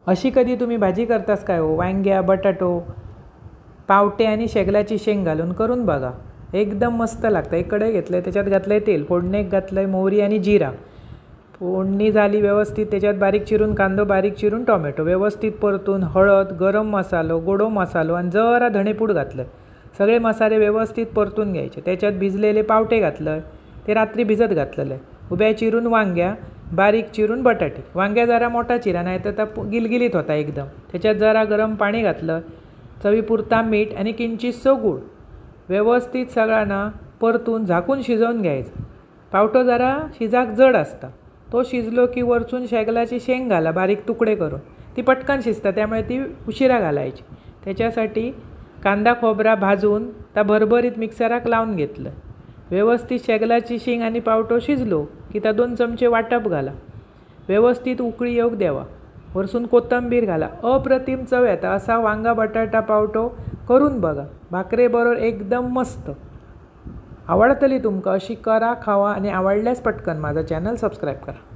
अशी कधी तुम्ही भाजी करतास काय हो? वांग्या, बटाटो, पावटे आणि शेगलाची शेंग घालून करून बघा, एकदम मस्त लागतं. एक कढई घेतलं आहे, त्याच्यात घातलं आहे तेल, फोडणीक घातलं आहे मोहरी आणि जिरा. फोडणी झाली व्यवस्थित, त्याच्यात बारीक चिरून कांदो, बारीक चिरून टोमॅटो व्यवस्थित परतून हळद, गरम मसालो, गोडो मसालो आणि जरा धणेपूड घातलं. सगळे मसाले व्यवस्थित परतून घ्यायचे. त्याच्यात भिजलेले पावटे घातलं, ते रात्री भिजत घातलेलं. उभ्या चिरून वांग्या, बारीक चिरून बटाटे. वांग्या जरा मोठा चिरा, नाही तर गिलगिलीत होता एकदम. त्याच्यात जरा गरम पाणी घातलं, चवीपुरता मीठ आणि किंचितसो गूळ. व्यवस्थित सगळ्यांना परतून झाकून शिजवून घ्यायचं. पावटो जरा शिजाक जड असता, तो शिजलो की वरचून शेगलाची शेंग घाला बारीक तुकडे करून. ती पटकन शिजतं, त्यामुळे ती उशिरा घालायची. त्याच्यासाठी कांदा खोबरा भाजून त्या भरभरीत मिक्सराक लावून घेतलं. व्यवस्थित शेगलाची शेंग आणि पावटो शिजलो की त्या 2 चमचे वाटप घाला. व्यवस्थित उकळी येऊक द्यावा. वरसून कोथिंबीर घाला. अप्रतिम चव येता असा वांगा बटाटा पावटो करून बघा. भाकरेबरोबर एकदम मस्त. आवडतली तुमका? अशी करा, खावा आणि आवडल्यास पटकन माझा चॅनल सबस्क्राईब करा.